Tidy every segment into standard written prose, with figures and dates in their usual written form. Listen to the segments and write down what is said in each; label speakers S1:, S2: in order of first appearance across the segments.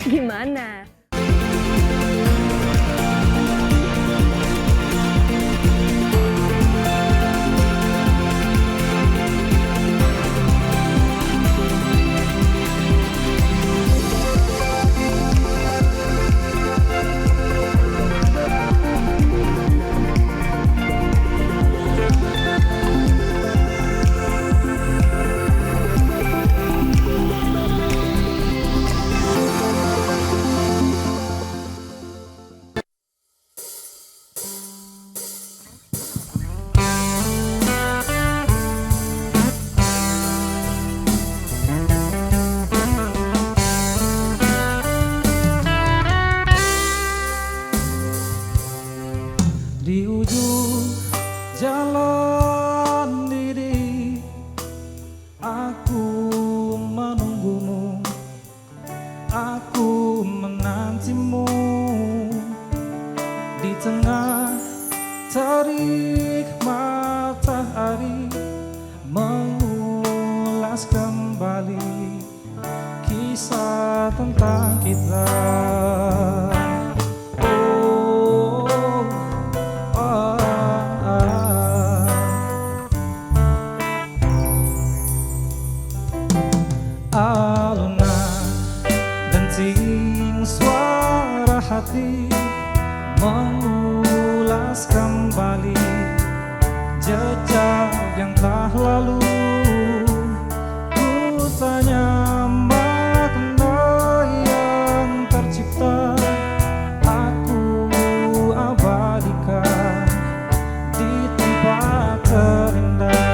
S1: gimana?
S2: Di ujung jalan ini aku menunggumu, aku menantimu. Di tengah terik matahari mengulas kembali kisah tentang kita. Alunan denting suara hati mengulas kembali jejak yang telah lalu. Ku tanya makna yang tercipta, aku abadikan di tempat terindah.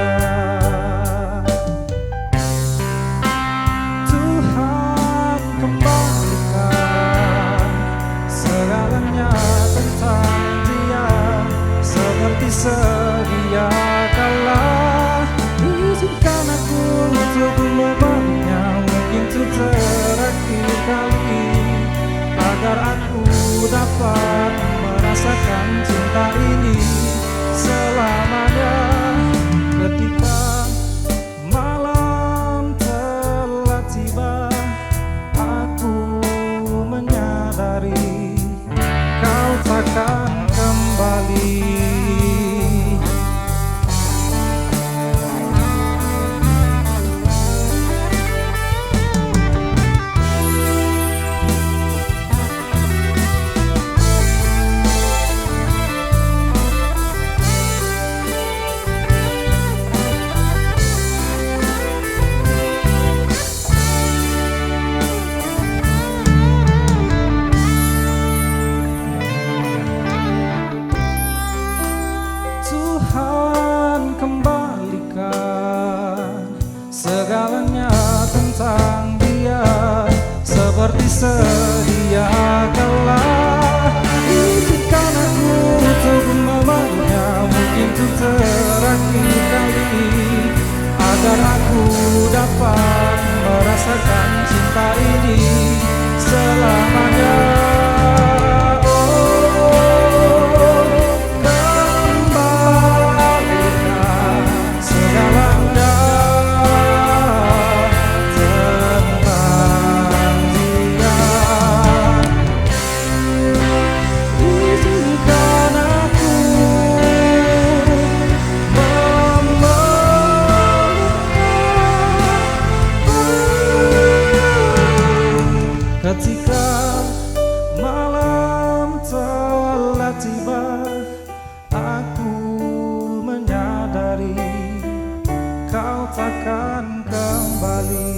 S2: Sedia kala izinkan aku untuk membawanya, mungkin untuk terakhir kali, agar aku dapat merasakan cinta ini selamanya. Ketika malam telah tiba, aku menyadari kau takkan kembali. Tuhan kembalikan segalanya tentang dia seperti sedia kala. Izinkan aku untuk membawanya, mungkin untuk terakhir kali, agar aku dapat merasakan cinta ini selamanya. Ketika malam telah tiba, aku menyadari kau takkan kembali.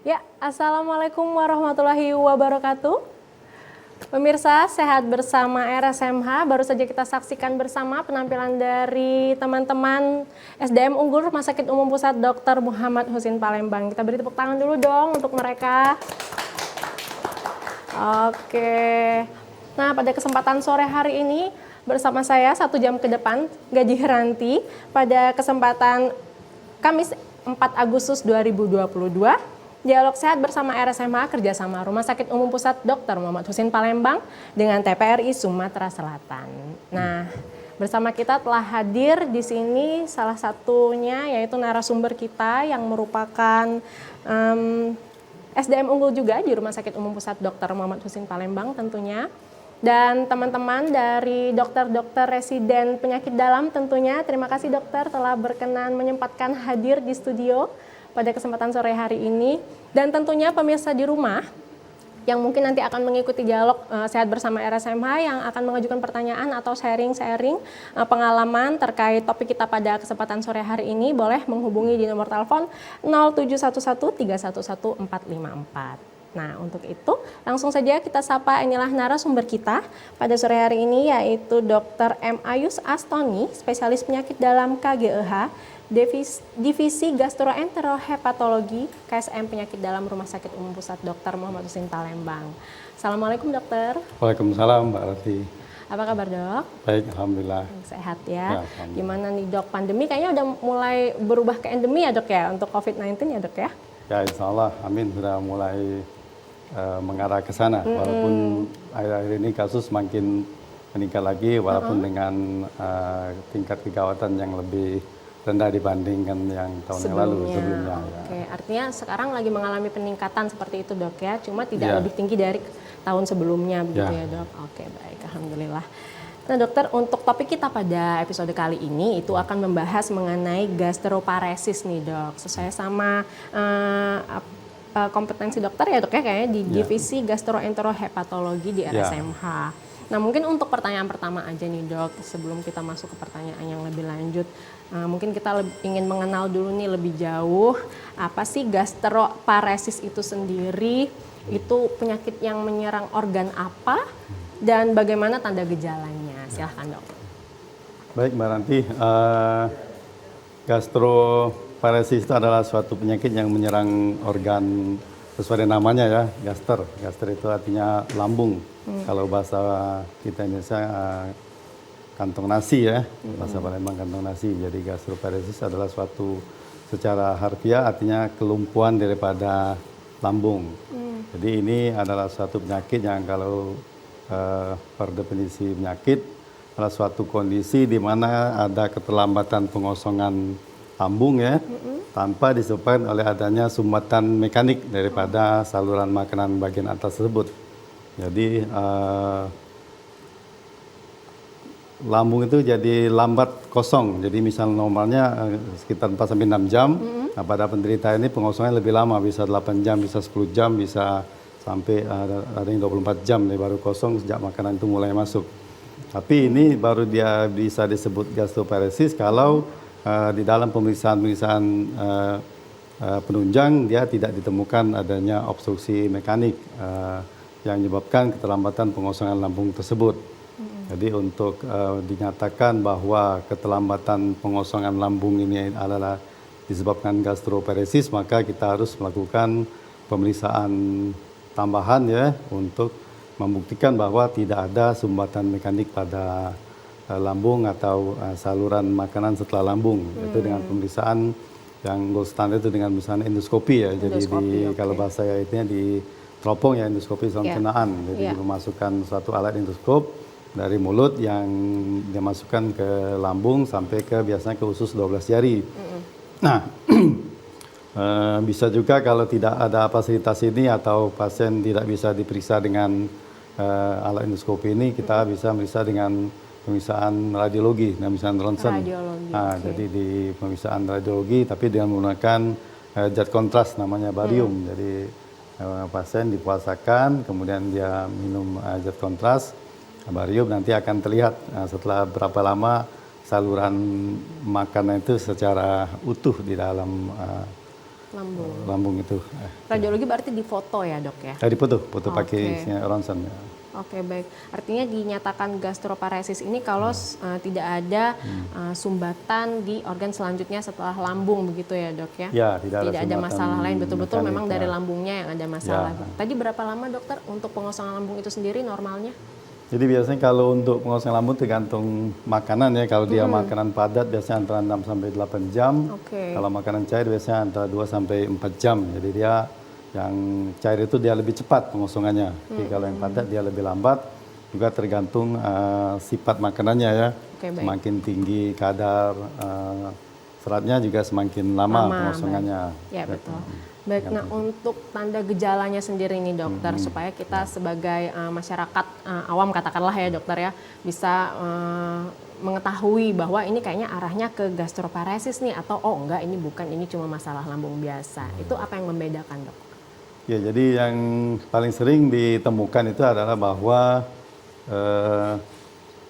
S1: Ya, Assalamualaikum warahmatullahi wabarakatuh. Pemirsa, sehat bersama RSMH. Baru saja kita saksikan bersama penampilan dari teman-teman SDM Unggul Rumah Sakit Umum Pusat Dr. Muhammad Husin Palembang. Kita beri tepuk tangan dulu dong untuk mereka. Oke. Nah, pada kesempatan sore hari ini bersama saya 1 jam ke depan, Gaji Heranti, pada kesempatan Kamis 4 Agustus 2022. Dialog Sehat bersama RSMH kerjasama Rumah Sakit Umum Pusat Dr. Muhammad Husin Palembang dengan TPRI Sumatera Selatan. Nah, Bersama kita telah hadir di sini salah satunya yaitu narasumber kita yang merupakan SDM unggul juga di Rumah Sakit Umum Pusat Dr. Muhammad Husin Palembang tentunya. Dan teman-teman dari dokter-dokter residen penyakit dalam tentunya, terima kasih dokter telah berkenan menyempatkan hadir di studio pada kesempatan sore hari ini. Dan tentunya pemirsa di rumah yang mungkin nanti akan mengikuti dialog Sehat Bersama RSMH yang akan mengajukan pertanyaan atau sharing-sharing pengalaman terkait topik kita pada kesempatan sore hari ini, boleh menghubungi di nomor telepon 0711311454. Nah, untuk itu langsung saja kita sapa inilah narasumber kita pada sore hari ini, yaitu Dr. M. Ayus Astoni, spesialis penyakit dalam KGEH, Divisi Gastroenterohepatologi, KSM Penyakit Dalam Rumah Sakit Umum Pusat Dr. Muhammad Husin Palembang. Assalamualaikum dokter.
S3: Waalaikumsalam Mbak Rati.
S1: Apa kabar dok?
S3: Baik, alhamdulillah.
S1: Sehat ya.
S3: Alhamdulillah.
S1: Gimana nih dok, pandemi kayaknya udah mulai berubah ke endemi ya dok ya untuk COVID-19 ya dok ya?
S3: Ya insya Allah, amin, sudah mulai mengarah ke sana. Walaupun akhir-akhir ini kasus makin meningkat lagi, walaupun dengan tingkat kegawatan yang lebih rendah dibandingkan yang tahun yang lalu sebelumnya.
S1: Oke, artinya sekarang lagi mengalami peningkatan seperti itu dok ya, cuma tidak lebih tinggi dari tahun sebelumnya begitu ya dok. Oke baik, alhamdulillah. Nah dokter, untuk topik kita pada episode kali ini itu akan membahas mengenai gastroparesis nih dok, sesuai sama kompetensi dokter ya dok ya, kayaknya di Divisi Gastroenterohepatologi di RSMH. Nah mungkin untuk pertanyaan pertama aja nih dok, sebelum kita masuk ke pertanyaan yang lebih lanjut, mungkin kita ingin mengenal dulu nih lebih jauh, apa sih gastroparesis itu sendiri, itu penyakit yang menyerang organ apa, dan bagaimana tanda gejalanya? Silahkan dok.
S3: Baik Mbak Ranti, gastroparesis itu adalah suatu penyakit yang menyerang organ sesuai dengan namanya ya, gaster. Gaster itu artinya lambung. Kalau bahasa kita Indonesia kantong nasi ya, bahasa Palembang kantong nasi. Jadi gastroparesis adalah suatu secara harfiah artinya kelumpuhan daripada lambung. Jadi ini adalah suatu penyakit yang kalau per definisi penyakit adalah suatu kondisi di mana ada keterlambatan pengosongan lambung ya, tanpa disebabkan oleh adanya sumbatan mekanik daripada saluran makanan bagian atas tersebut. Jadi lambung itu jadi lambat kosong. Jadi misal normalnya sekitar 4-6 jam. Nah, pada penderita ini pengosongan lebih lama, bisa 8 jam, bisa 10 jam, bisa sampai ada yang 24 jam nih baru kosong sejak makanan itu mulai masuk. Tapi ini baru dia bisa disebut gastroparesis kalau di dalam pemeriksaan penunjang dia tidak ditemukan adanya obstruksi mekanik yang menyebabkan keterlambatan pengosongan lambung tersebut. Jadi untuk dinyatakan bahwa keterlambatan pengosongan lambung ini adalah disebabkan gastroparesis, maka kita harus melakukan pemeriksaan tambahan ya untuk membuktikan bahwa tidak ada sumbatan mekanik pada lambung atau saluran makanan setelah lambung. Itu dengan pemeriksaan yang gold standard itu dengan misalnya endoskopi ya. Jadi kalau bahasa itu di teropong ya, endoskopi saluran pencernaan. Jadi memasukkan suatu alat endoskop dari mulut yang dimasukkan ke lambung sampai ke biasanya ke usus 12 jari. Nah, bisa juga kalau tidak ada fasilitas ini atau pasien tidak bisa diperiksa dengan alat endoskopi ini, kita bisa meriksa dengan pemeriksaan radiologi, pemeriksaan ronsen. Jadi di pemeriksaan radiologi tapi dengan menggunakan jet kontras namanya barium. Jadi pasien dipuasakan, kemudian dia minum jet kontras, barium, nanti akan terlihat setelah berapa lama saluran makanan itu secara utuh di dalam lambung itu.
S1: Radiologi berarti difoto ya dok ya?
S3: Difoto pakai ronsen.
S1: Oke baik, artinya dinyatakan gastroparesis ini kalau tidak ada sumbatan di organ selanjutnya setelah lambung begitu ya dok ya?
S3: Ya, tidak
S1: ada masalah lain, betul-betul memang dari
S3: ya.
S1: lambungnya yang ada masalah. Tadi berapa lama dokter untuk pengosongan lambung itu sendiri normalnya?
S3: Jadi biasanya kalau untuk pengosongan lambung tergantung makanan ya. Kalau dia makanan padat biasanya antara 6 sampai 8 jam. Kalau makanan cair biasanya antara 2 sampai 4 jam. Jadi dia yang cair itu dia lebih cepat pengosongannya. Jadi kalau yang padat dia lebih lambat. juga tergantung sifat makanannya ya.
S1: Oke, baik.
S3: Semakin tinggi kadar seratnya juga semakin lama pengosongannya.
S1: Ya, betul. Baik, nah untuk tanda gejalanya sendiri nih dokter, supaya kita sebagai masyarakat awam katakanlah ya dokter ya, bisa mengetahui bahwa ini kayaknya arahnya ke gastroparesis nih, atau oh enggak ini bukan, ini cuma masalah lambung biasa. Itu apa yang membedakan dok?
S3: Ya, jadi yang paling sering ditemukan itu adalah bahwa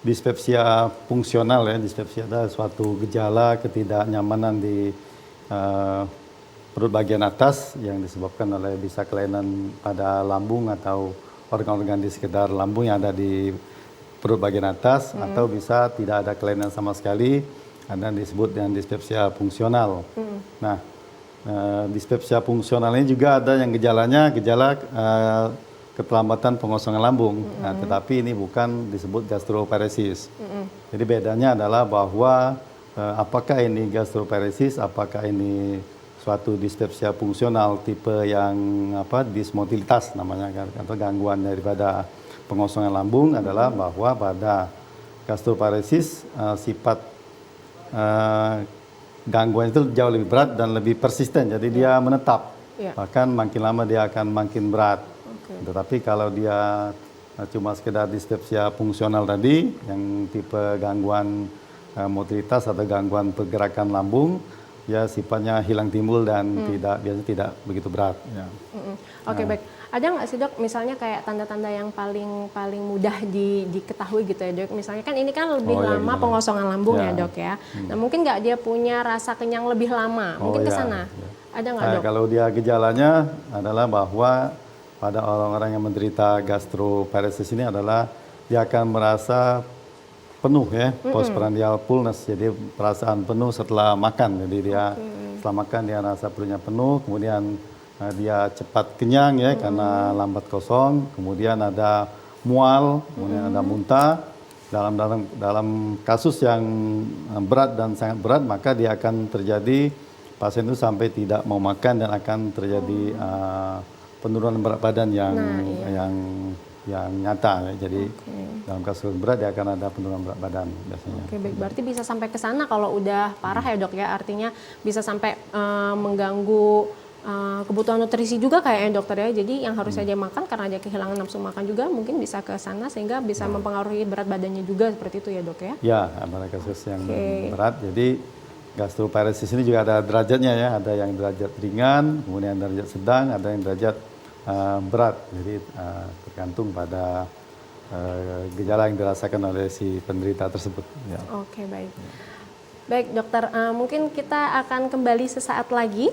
S3: dispepsia fungsional ya. Dispepsia adalah suatu gejala ketidaknyamanan di perut bagian atas yang disebabkan oleh bisa kelainan pada lambung atau organ-organ di sekitar lambung yang ada di perut bagian atas, atau bisa tidak ada kelainan sama sekali, ada disebut dengan dispepsia fungsional. Nah, dispepsia fungsional ini juga ada yang gejala keterlambatan pengosongan lambung, nah, tetapi ini bukan disebut gastroparesis. Jadi bedanya adalah bahwa apakah ini gastroparesis, apakah ini suatu dispepsia fungsional tipe yang dismotilitas namanya, atau gangguan daripada pengosongan lambung, adalah bahwa pada gastroparesis sifat gangguan itu jauh lebih berat dan lebih persisten, jadi dia menetap, bahkan makin lama dia akan makin berat. Tetapi kalau dia cuma sekedar dispepsia fungsional tadi, yang tipe gangguan motilitas atau gangguan pergerakan lambung, ya sifatnya hilang timbul dan biasanya tidak begitu berat. Ya.
S1: Oke, baik. Ada nggak sih dok, misalnya kayak tanda-tanda yang paling mudah diketahui gitu ya dok? Misalnya kan ini kan lebih lama pengosongan lambung ya dok ya. Nah mungkin nggak dia punya rasa kenyang lebih lama, mungkin ke sana. Ada nggak dok?
S3: Kalau dia gejalanya adalah bahwa pada orang-orang yang menderita gastroparesis ini adalah dia akan merasa penuh ya, postprandial fullness, jadi perasaan penuh setelah makan. Jadi dia setelah makan dia rasa perutnya penuh, kemudian dia cepat kenyang ya karena lambat kosong, kemudian ada mual, kemudian ada muntah. Dalam kasus yang berat dan sangat berat, maka dia akan terjadi pasien itu sampai tidak mau makan dan akan terjadi penurunan berat badan yang nyata ya. Jadi dalam kasus berat dia akan ada penurunan berat badan biasanya.
S1: Oke, baik. Berarti bisa sampai ke sana kalau udah parah ya dok ya. Artinya bisa sampai mengganggu kebutuhan nutrisi juga kayaknya dokter ya. Jadi yang harusnya dia makan karena dia kehilangan nafsu makan juga mungkin bisa ke sana sehingga bisa mempengaruhi berat badannya juga, seperti itu ya dok ya.
S3: Ya, pada kasus yang berat. Jadi gastroparesis ini juga ada derajatnya ya. Ada yang derajat ringan, kemudian derajat sedang, ada yang derajat berat. Jadi tergantung pada gejala yang dirasakan oleh si penderita tersebut. Ya.
S1: Oke, baik. Baik dokter, mungkin kita akan kembali sesaat lagi.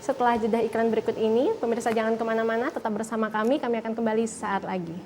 S1: Setelah jeda iklan berikut ini, pemirsa jangan kemana-mana, tetap bersama kami akan kembali sesaat lagi.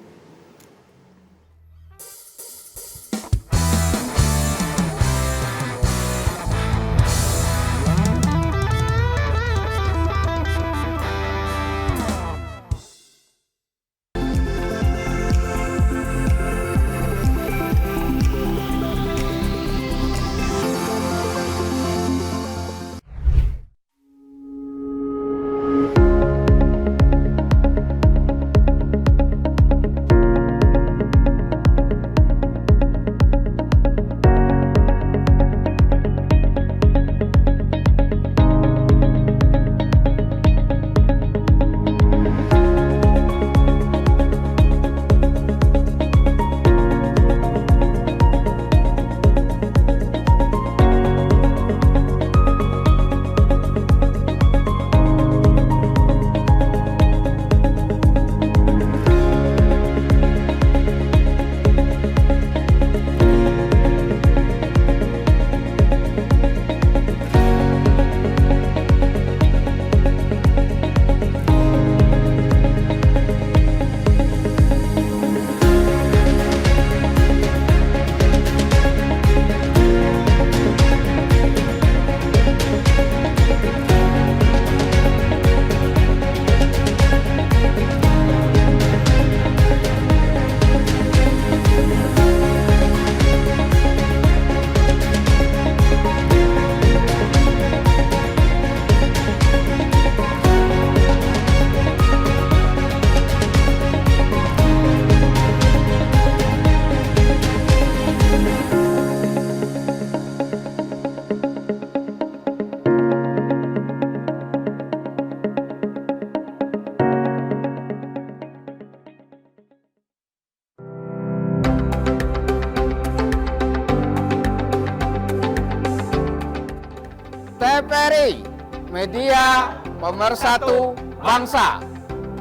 S4: TVRI, media pemersatu bangsa.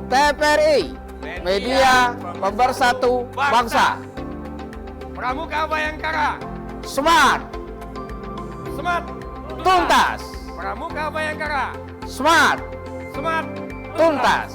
S4: TVRI, media pemersatu bangsa.
S5: Pramuka Bayangkara,
S4: Smart,
S5: smart,
S4: tuntas.
S5: Pramuka Bayangkara,
S4: Smart,
S5: smart,
S4: tuntas.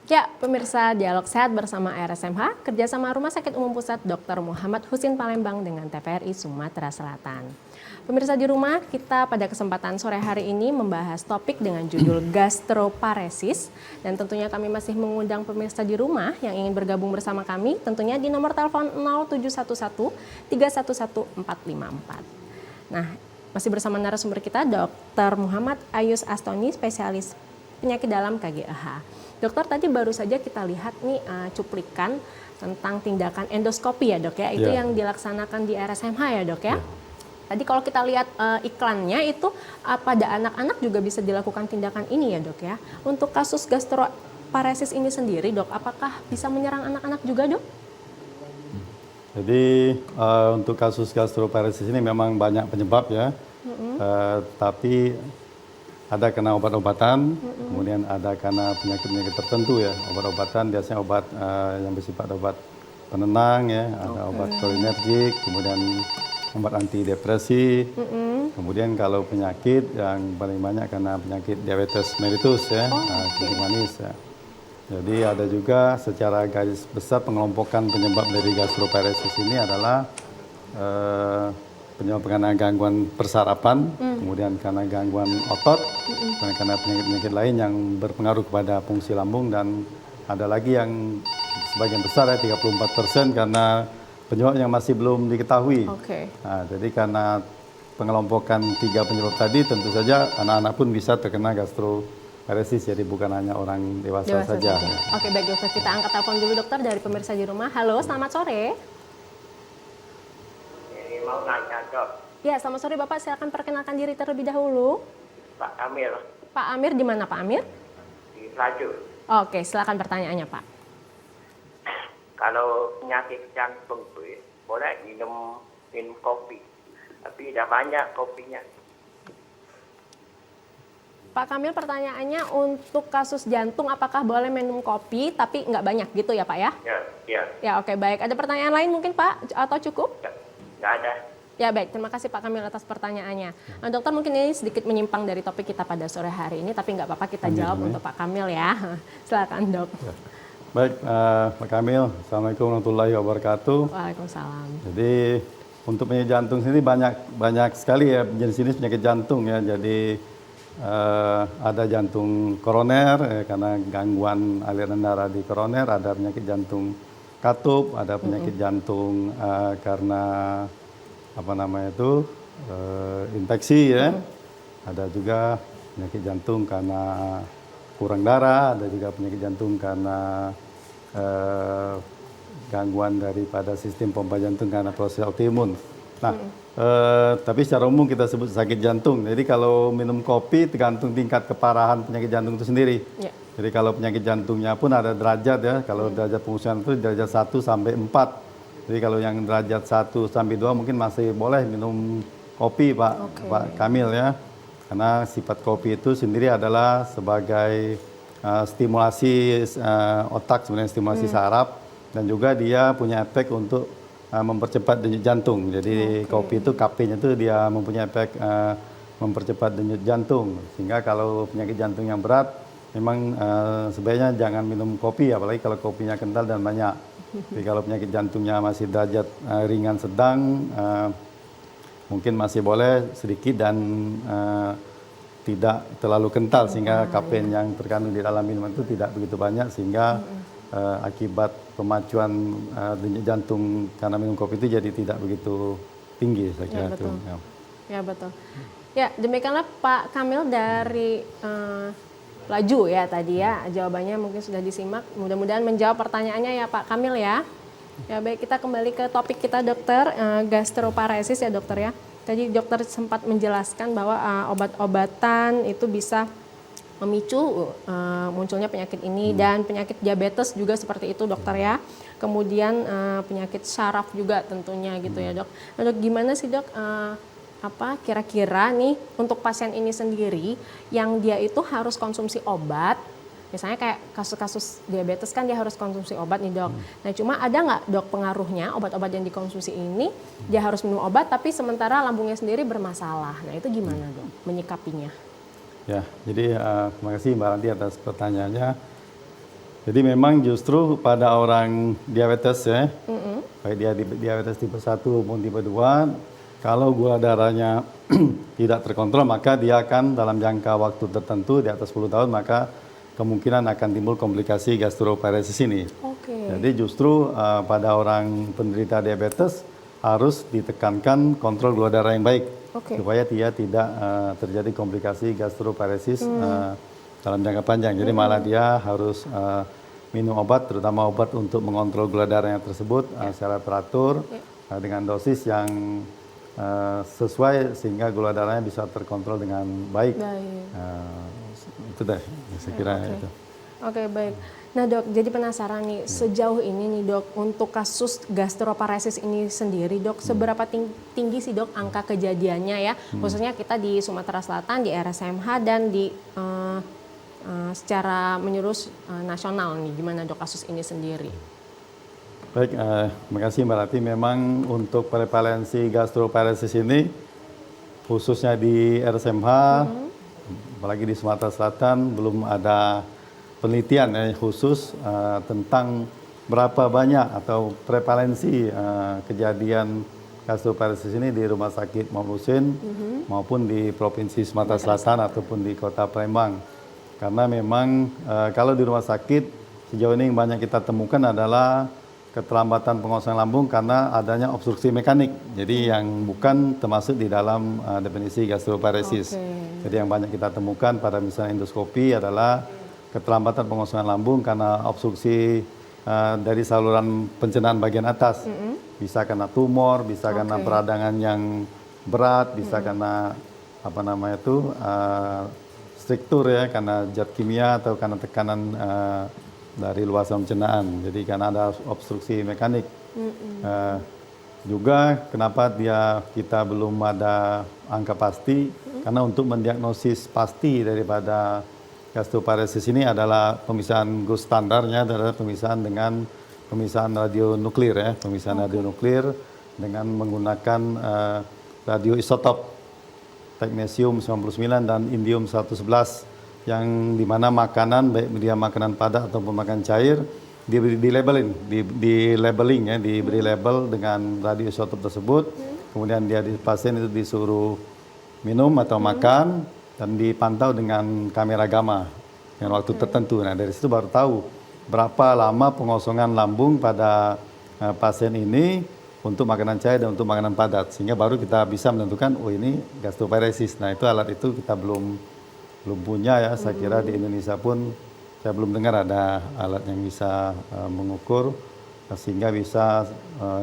S1: Ya, pemirsa Dialog Sehat bersama RSMH, kerjasama Rumah Sakit Umum Pusat Dr. Muhammad Husin Palembang dengan TVRI Sumatera Selatan. Pemirsa di rumah, kita pada kesempatan sore hari ini membahas topik dengan judul gastroparesis. Dan tentunya kami masih mengundang pemirsa di rumah yang ingin bergabung bersama kami, tentunya di nomor telepon 0711 311 454. Nah, masih bersama narasumber kita, Dr. Muhammad Ayus Astoni, spesialis penyakit dalam KGAH. Dokter, tadi baru saja kita lihat nih cuplikan tentang tindakan endoskopi ya dok ya, itu yang dilaksanakan di RSMH ya dok ya. Tadi kalau kita lihat iklannya itu pada anak-anak juga bisa dilakukan tindakan ini ya dok ya. Untuk kasus gastroparesis ini sendiri dok, apakah bisa menyerang anak-anak juga dok?
S3: Jadi untuk kasus gastroparesis ini memang banyak penyebab ya, tapi ada karena obat-obatan, kemudian ada karena penyakit-penyakit tertentu ya. Obat-obatan biasanya obat yang bersifat obat penenang ya, ada obat cholinergic, kemudian obat antidepresi. Kemudian kalau penyakit yang paling banyak karena penyakit diabetes mellitus ya, kencing manis ya. Jadi ada juga secara garis besar pengelompokan penyebab dari gastroparesis ini adalah penyebab karena gangguan persarapan, kemudian karena gangguan otot, dan karena penyakit-penyakit lain yang berpengaruh kepada fungsi lambung, dan ada lagi yang sebagian besar ya 34% karena penyebab yang masih belum diketahui. Nah, jadi karena pengelompokan 3 penyebab tadi, tentu saja anak-anak pun bisa terkena gastroparesis, jadi bukan hanya orang dewasa saja.
S1: Oke, baik dokter, kita angkat telepon dulu dokter dari pemirsa di rumah. Halo, selamat sore.
S6: Mau nanya dok,
S1: Ya, selamat sore Bapak, silakan perkenalkan diri terlebih dahulu.
S6: Pak Amir
S1: Pak Amir, di mana Pak Amir?
S6: di Laju.
S1: Oke, silakan pertanyaannya Pak.
S6: Kalau penyakit jantung tuh ya, boleh minum kopi, tapi udah banyak kopinya.
S1: Pak Kamil, pertanyaannya untuk kasus jantung, apakah boleh minum kopi tapi nggak banyak gitu ya Pak ya?
S6: Ya,
S1: Ya, oke, baik. Ada pertanyaan lain mungkin Pak atau cukup?
S6: nggak ada.
S1: Ya baik, terima kasih Pak Kamil atas pertanyaannya. Nah, dokter, mungkin ini sedikit menyimpang dari topik kita pada sore hari ini, tapi nggak apa-apa kita jawab untuk Pak Kamil ya. Silakan dok.
S3: Baik, Pak Kamil, Assalamualaikum warahmatullahi wabarakatuh.
S1: Waalaikumsalam.
S3: Jadi untuk penyakit jantung sendiri banyak sekali ya jenis-jenis penyakit jantung ya. Jadi ada jantung koroner karena gangguan aliran darah di koroner, ada penyakit jantung katup, ada penyakit jantung karena infeksi ya. Ada juga penyakit jantung karena kurang darah, ada juga penyakit jantung karena gangguan daripada sistem pompa jantung karena proses autoimun. Nah, tapi secara umum kita sebut sakit jantung. Jadi kalau minum kopi tergantung tingkat keparahan penyakit jantung itu sendiri.
S1: Ya.
S3: Jadi kalau penyakit jantungnya pun ada derajat ya. Kalau derajat pengungsian itu derajat 1 sampai 4. Jadi kalau yang derajat 1 sampai 2 mungkin masih boleh minum kopi Pak Kamil ya. Karena sifat kopi itu sendiri adalah sebagai stimulasi otak, sebenarnya stimulasi saraf, dan juga dia punya efek untuk mempercepat denyut jantung. Jadi kopi itu kafeinnya itu dia mempunyai efek mempercepat denyut jantung. Sehingga kalau penyakit jantung yang berat memang sebaiknya jangan minum kopi, apalagi kalau kopinya kental dan banyak. Jadi kalau penyakit jantungnya masih derajat ringan sedang, mungkin masih boleh sedikit dan tidak terlalu kental, sehingga kafein yang terkandung di dalam minuman itu tidak begitu banyak, sehingga akibat pemacuan denyut jantung karena minum kopi itu jadi tidak begitu tinggi, saya kira itu.
S1: Ya betul. Ya, demikianlah Pak Kamil dari laju ya tadi ya. Jawabannya mungkin sudah disimak. Mudah-mudahan menjawab pertanyaannya ya Pak Kamil ya. Ya baik, kita kembali ke topik kita dokter, gastroparesis ya dokter ya. Tadi dokter sempat menjelaskan bahwa obat-obatan itu bisa memicu munculnya penyakit ini dan penyakit diabetes juga seperti itu dokter ya. Kemudian penyakit saraf juga tentunya gitu ya dok. Nah dok, gimana sih dok kira-kira nih untuk pasien ini sendiri yang dia itu harus konsumsi obat, misalnya kayak kasus-kasus diabetes kan dia harus konsumsi obat nih dok. Nah cuma ada nggak dok pengaruhnya obat-obat yang dikonsumsi ini dia harus minum obat tapi sementara lambungnya sendiri bermasalah. Nah itu gimana dok menyikapinya?
S3: Ya, jadi terima kasih Mbak Ranti atas pertanyaannya. Jadi memang justru pada orang diabetes ya, baik dia diabetes tipe 1 maupun tipe 2, kalau gula darahnya tidak terkontrol maka dia akan dalam jangka waktu tertentu di atas 10 tahun maka kemungkinan akan timbul komplikasi gastroparesis ini. Jadi justru pada orang penderita diabetes harus ditekankan kontrol gula darah yang baik supaya dia tidak terjadi komplikasi gastroparesis dalam jangka panjang. Jadi malah dia harus minum obat, terutama obat untuk mengontrol gula darahnya tersebut secara teratur dengan dosis yang sesuai sehingga gula darahnya bisa terkontrol dengan baik. Itu deh, saya kira itu.
S1: Oke, baik. Nah dok, jadi penasaran nih, sejauh ini nih dok, untuk kasus gastroparesis ini sendiri dok, seberapa tinggi sih dok angka kejadiannya ya? Khususnya kita di Sumatera Selatan, di RSMH, dan di secara menyeluruh nasional nih, gimana dok kasus ini sendiri?
S3: Baik, terima kasih Mbak Rati. Memang untuk prevalensi gastroparesis ini, khususnya di RSMH, apalagi di Sumatera Selatan, belum ada penelitian khusus tentang berapa banyak atau prevalensi kejadian gastroparesis ini di Rumah Sakit Muhammad Husin maupun di Provinsi Sumatera Selatan ataupun di Kota Palembang. Karena memang kalau di rumah sakit sejauh ini yang banyak kita temukan adalah keterlambatan pengosongan lambung karena adanya obstruksi mekanik. Jadi yang bukan termasuk di dalam definisi gastroparesis. Jadi yang banyak kita temukan pada misalnya endoskopi adalah keterlambatan pengosongan lambung karena obstruksi dari saluran pencernaan bagian atas. Bisa karena tumor, bisa karena peradangan yang berat, bisa karena struktur ya, karena zat kimia atau karena tekanan dari luasan pencernaan. Jadi karena ada obstruksi mekanik. Juga kenapa kita belum ada angka pasti, karena untuk mendiagnosis pasti daripada gastroparesis ini adalah pemisahan gold standarnya adalah pemisahan dengan pemisahan radionuklir ya, pemisahan radionuklir dengan menggunakan radioisotop teknesium 99 dan indium 111 yang dimana makanan baik dia makanan padat ataupun makanan cair diberi label dengan radioisotop tersebut, kemudian pasien itu disuruh minum atau makan dan dipantau dengan kamera gamma dengan waktu tertentu. Nah dari situ baru tahu berapa lama pengosongan lambung pada pasien ini untuk makanan cair dan untuk makanan padat, sehingga baru kita bisa menentukan oh ini gastroparesis. Nah itu alat itu kita belum punya ya, saya kira di Indonesia pun saya belum dengar ada alat yang bisa mengukur sehingga bisa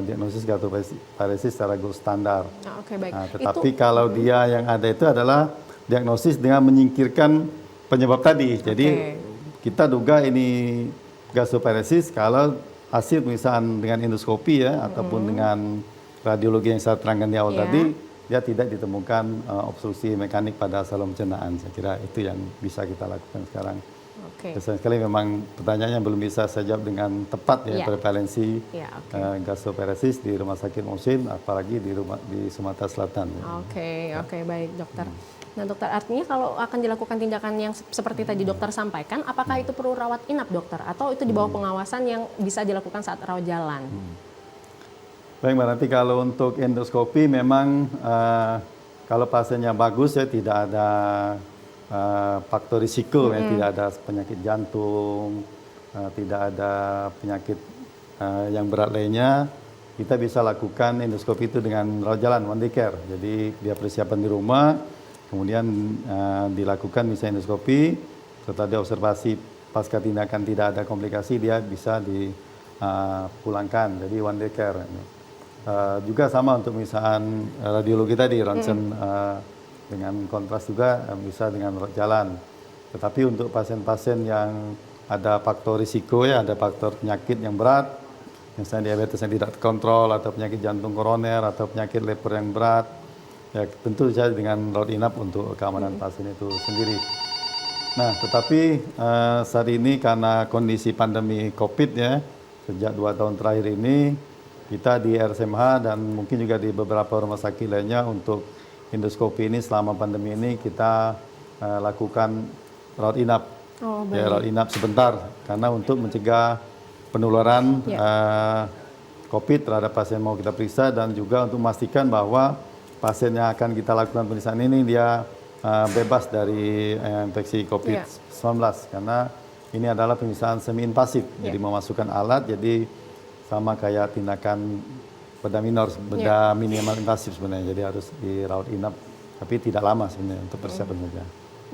S3: diagnosis gastroparesis secara gold standar.
S1: Baik.
S3: Nah, tetapi kalau dia yang ada itu adalah diagnosis dengan menyingkirkan penyebab tadi. Jadi kita duga ini gastroparesis kalau hasil pemeriksaan dengan endoskopi ya ataupun dengan radiologi yang saya terangkan di awal tadi, dia tidak ditemukan obstruksi mekanik pada saluran pencernaan. Saya kira itu yang bisa kita lakukan sekarang. Sayang sekali memang pertanyaannya belum bisa saya jawab dengan tepat ya prevalensi gastroparesis di Rumah Sakit Musin, apalagi di Sumatera Selatan.
S1: Baik dokter. Nah dokter, artinya kalau akan dilakukan tindakan yang seperti tadi dokter sampaikan, apakah itu perlu rawat inap dokter? Atau itu di bawah pengawasan yang bisa dilakukan saat rawat jalan?
S3: Baik Mbak, nanti kalau untuk endoskopi memang kalau pasiennya bagus ya tidak ada faktor risiko ya, tidak ada penyakit jantung, tidak ada penyakit yang berat lainnya, kita bisa lakukan endoskopi itu dengan rawat jalan, one day care. Jadi dia persiapan di rumah, kemudian dilakukan misalnya endoskopi, setelah dia observasi pasca tindakan tidak ada komplikasi, dia bisa dipulangkan, jadi one day care. Juga sama untuk misalkan radiologi tadi, ronsen dengan kontras juga bisa dengan rawat jalan. Tetapi untuk pasien-pasien yang ada faktor risiko ya, ada faktor penyakit yang berat, misalnya diabetes yang tidak terkontrol, atau penyakit jantung koroner, atau penyakit lever yang berat, ya tentu saja dengan rawat inap untuk keamanan pasien itu sendiri. Nah, tetapi saat ini karena kondisi pandemi COVID ya, sejak 2 tahun terakhir ini, kita di RSMH dan mungkin juga di beberapa rumah sakit lainnya untuk endoskopi ini selama pandemi ini kita lakukan rawat inap. Ya, rawat inap sebentar karena untuk mencegah penularan COVID terhadap pasien mau kita periksa, dan juga untuk memastikan bahwa pasien yang akan kita lakukan pemeriksaan ini dia bebas dari infeksi COVID-19 karena ini adalah pemeriksaan semi invasif, jadi memasukkan alat, jadi sama kayak tindakan bedah minor, bedah minimal invasif sebenarnya, jadi harus dirawat inap, tapi tidak lama sebenarnya untuk persiapan saja.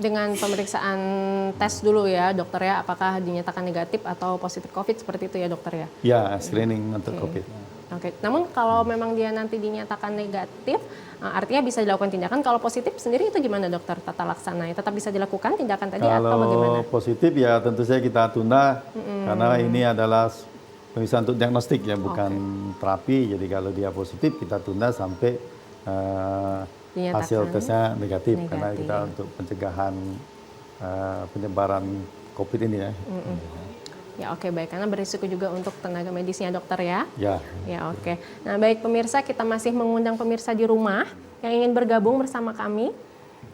S1: Dengan pemeriksaan tes dulu ya dokter ya, apakah dinyatakan negatif atau positif COVID seperti itu ya dokter ya?
S3: Ya, screening untuk COVID.
S1: Oke, namun kalau memang dia nanti dinyatakan negatif, artinya bisa dilakukan tindakan. Kalau positif sendiri itu gimana dokter tata laksananya? Tetap bisa dilakukan tindakan tadi atau bagaimana?
S3: Kalau positif ya tentu saja kita tunda karena ini adalah pemeriksaan untuk diagnostik ya, bukan terapi. Jadi kalau dia positif kita tunda sampai hasil tesnya negatif karena kita untuk pencegahan penyebaran COVID ini ya.
S1: Ya oke, baik, karena berisiko juga untuk tenaga medisnya dokter ya.
S3: Ya
S1: oke. Nah baik pemirsa, kita masih mengundang pemirsa di rumah yang ingin bergabung bersama kami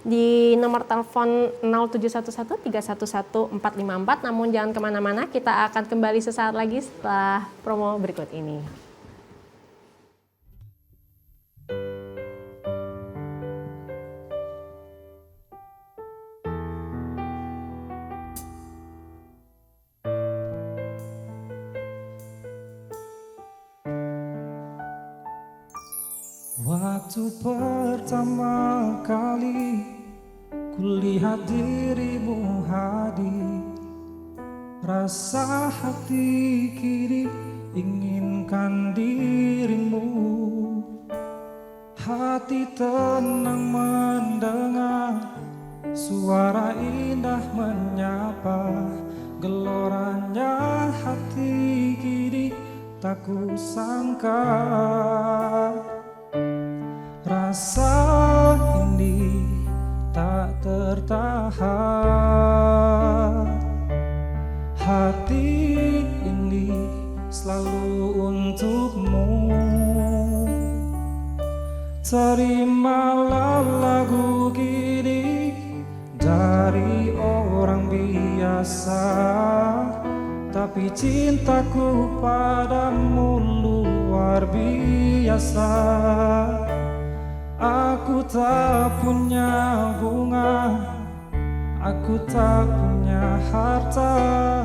S1: di nomor telepon 0711-311-454. Namun jangan kemana-mana, kita akan kembali sesaat lagi setelah promo berikut ini.
S2: Waktu pertama kali kulihat dirimu hadir, rasa hati kini inginkan dirimu. Hati tenang mendengar suara indah menyapa, geloranya hati kini tak kusangka. Rasa ini tak tertahan, hati ini selalu untukmu. Terimalah lagu gini dari orang biasa, tapi cintaku padamu luar biasa. Aku tak punya bunga, aku tak punya harta,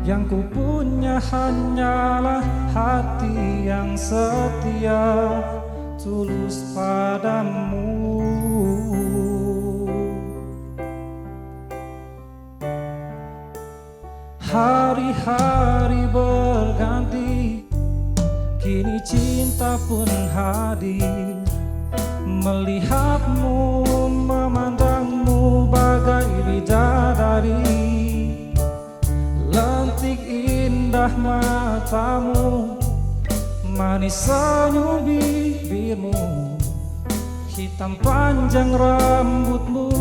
S2: yang ku punya hanyalah hati yang setia, tulus padamu. Hari-hari berganti, kini cinta pun hadir. Melihatmu, memandangmu bagai bidadari, lentik indah matamu, manis senyum bibirmu, hitam panjang rambutmu,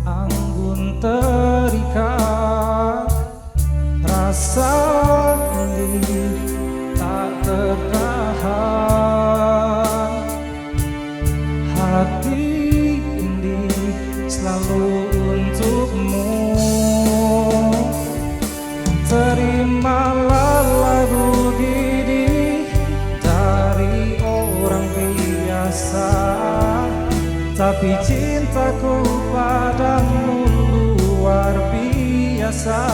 S2: anggun terikat. Rasa ini tak tertahan, hati ini selalu untukmu. Terimalah lagu gini dari orang biasa, tapi cintaku padamu luar biasa.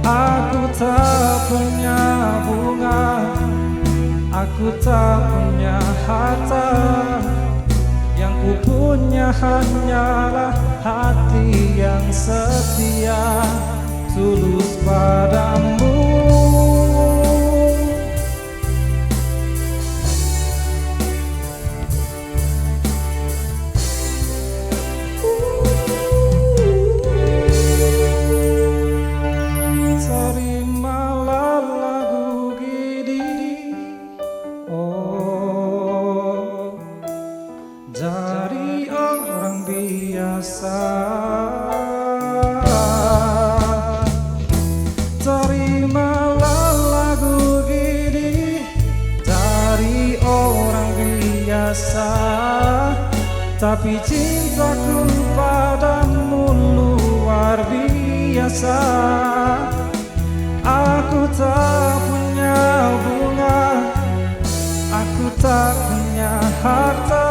S2: Aku tak punya bunga, aku tak punya harta, yang ku punya hanyalah hati yang setia, tulus padamu. Terimalah lagu Gidi, oh, dari orang biasa. Terimalah lagu Gidi dari orang biasa, tapi cintaku padamu luar biasa. Aku tak punya bunga, aku tak punya harta,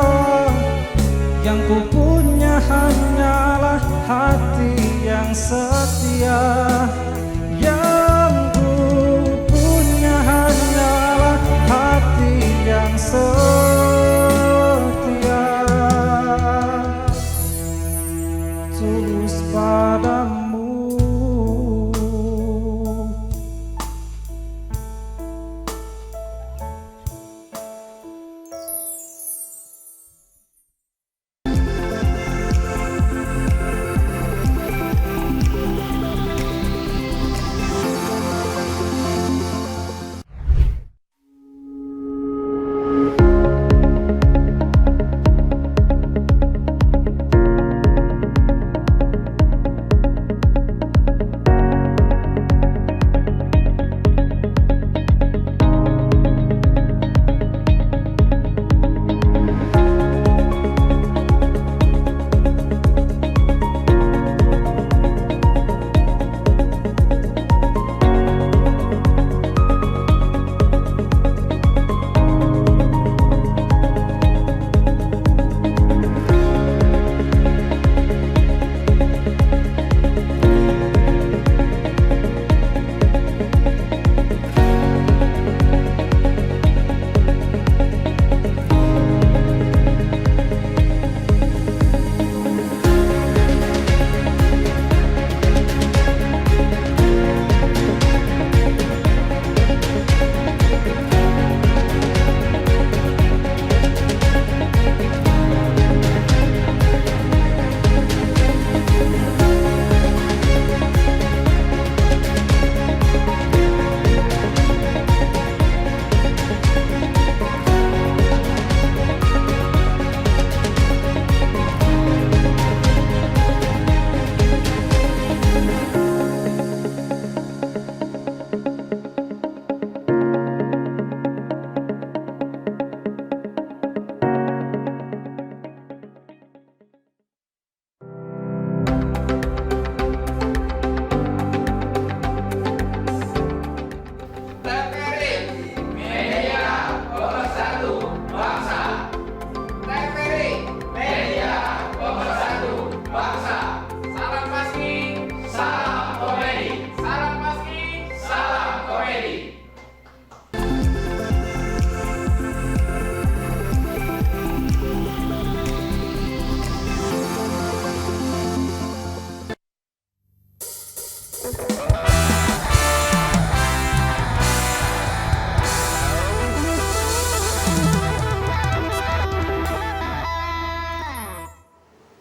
S2: yang ku punya hanyalah hati yang setia. Yang ku punya hanyalah hati yang setia, tulus padamu.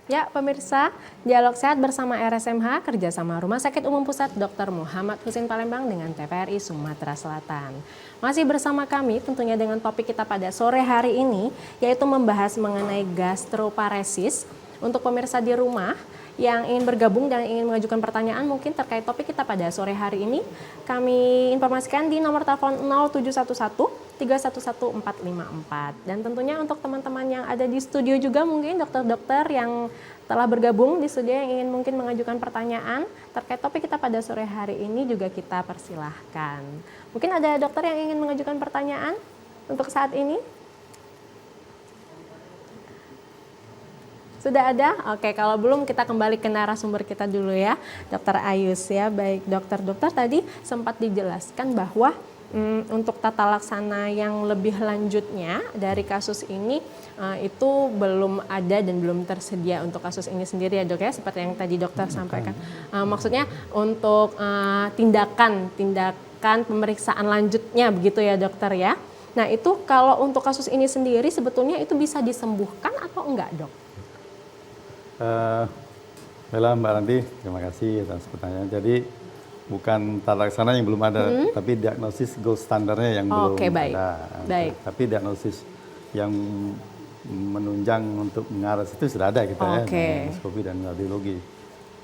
S1: Ya, pemirsa, Dialog Sehat bersama RSMH kerjasama Rumah Sakit Umum Pusat Dr. Muhammad Husin Palembang dengan TVRI Sumatera Selatan. Masih bersama kami tentunya dengan topik kita pada sore hari ini, yaitu membahas mengenai gastroparesis. Untuk pemirsa di rumah yang ingin bergabung dan ingin mengajukan pertanyaan mungkin terkait topik kita pada sore hari ini, kami informasikan di nomor telepon 0711 311 454. Dan tentunya untuk teman-teman yang ada di studio juga mungkin dokter-dokter yang telah bergabung di studio yang ingin mungkin mengajukan pertanyaan terkait topik kita pada sore hari ini juga kita persilahkan. Mungkin ada dokter yang ingin mengajukan pertanyaan untuk saat ini? Sudah ada? Oke, kalau belum kita kembali ke narasumber kita dulu ya, Dokter Ayus ya. Baik, dokter-dokter tadi sempat dijelaskan bahwa untuk tata laksana yang lebih lanjutnya dari kasus ini itu belum ada dan belum tersedia untuk kasus ini sendiri ya dok ya, seperti yang tadi dokter sampaikan. Maksudnya untuk tindakan pemeriksaan lanjutnya begitu ya dokter ya. Nah itu kalau untuk kasus ini sendiri sebetulnya itu bisa disembuhkan atau enggak dok?
S3: Baiklah Mbak Ranti, terima kasih atas pertanyaan. Jadi bukan tata laksana yang belum ada, tapi diagnosis gold standarnya yang belum ada.
S1: Baik.
S3: Tapi diagnosis yang menunjang untuk mengarah situ sudah ada kita ya, endoskopi dan radiologi.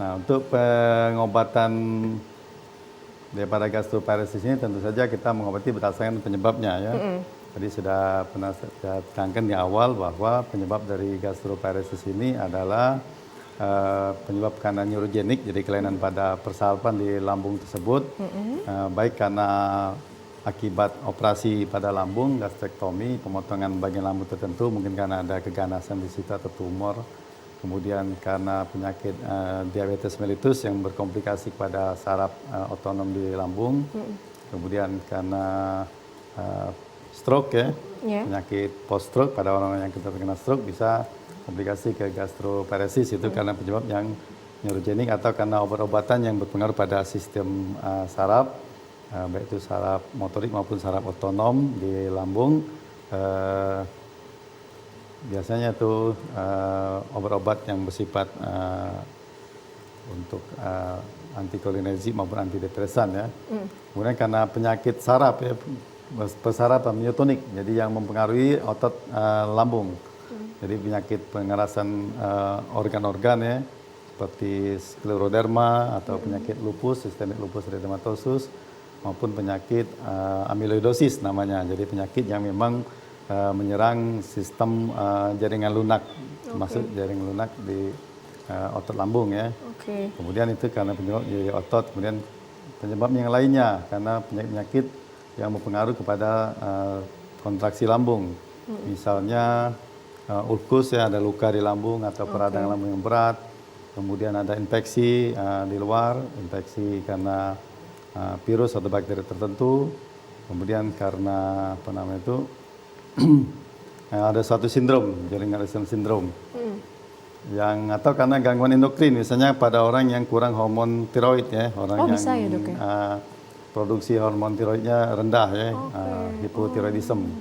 S3: Nah untuk pengobatan daripada gastroparesis ini tentu saja kita mengobati berdasarkan penyebabnya ya. Tadi sudah pernah saya terangkan di awal bahwa penyebab dari gastroparesis ini adalah penyebab karena neurogenik, jadi kelainan pada persarafan di lambung tersebut, baik karena akibat operasi pada lambung, gastrektomi, pemotongan bagian lambung tertentu, mungkin karena ada keganasan di situ atau tumor, kemudian karena penyakit diabetes mellitus yang berkomplikasi pada saraf otonom di lambung, kemudian karena stroke ya, penyakit post stroke pada orang yang terkena stroke bisa komplikasi ke gastroparesis itu karena penyebab yang neurogenik atau karena obat-obatan yang berpengaruh pada sistem saraf, baik itu saraf motorik maupun saraf otonom di lambung. Biasanya itu obat-obat yang bersifat untuk antikolinergik maupun antidepresan ya. Kemudian karena penyakit saraf ya, persarafan myotonik, jadi yang mempengaruhi otot lambung. Jadi penyakit pengerasan organ-organ ya, seperti skleroderma atau penyakit lupus, sistemik lupus erythematosus, maupun penyakit amyloidosis namanya. Jadi penyakit yang memang menyerang sistem jaringan lunak, termasuk jaringan lunak di otot lambung ya. Kemudian itu karena penyebab di otot, kemudian penyebab yang lainnya karena penyakit yang berpengaruh kepada kontraksi lambung. Misalnya ulkus ya, ada luka di lambung atau peradangan lambung yang berat, kemudian ada infeksi di luar, infeksi karena virus atau bakteri tertentu, kemudian karena apa namanya itu ada suatu sindrom, jaringan resistance syndrome, yang atau karena gangguan endokrin, misalnya pada orang yang kurang hormon tiroid ya, orang yang
S1: bisa ya, dok, ya?
S3: Produksi hormon tiroidnya rendah ya, hipotiroidisme.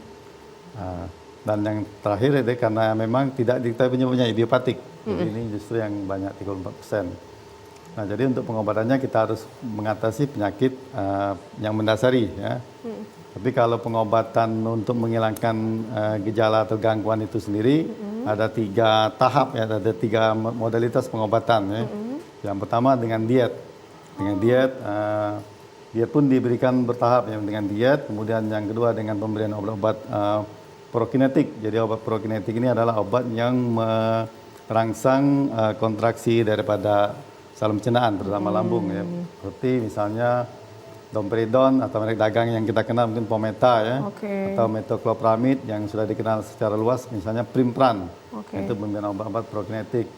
S3: Dan yang terakhir itu karena memang tidak diketahui penyebabnya idiopatik. Jadi ini justru yang banyak 34%. Nah, jadi untuk pengobatannya kita harus mengatasi penyakit yang mendasari ya. Tapi kalau pengobatan untuk menghilangkan gejala atau gangguan itu sendiri ada 3 tahap ya, ada 3 modalitas pengobatan ya. Yang pertama dengan diet. Dengan diet pun diberikan bertahap ya, dengan diet, kemudian yang kedua dengan pemberian obat-obat prokinetik. Jadi obat prokinetik ini adalah obat yang merangsang kontraksi daripada saluran pencernaan, terutama lambung ya. Seperti misalnya domperidon atau merek dagang yang kita kenal mungkin Pometa ya, atau metoclopramid yang sudah dikenal secara luas, misalnya Primpran. Itu pemberian obat-obat prokinetik.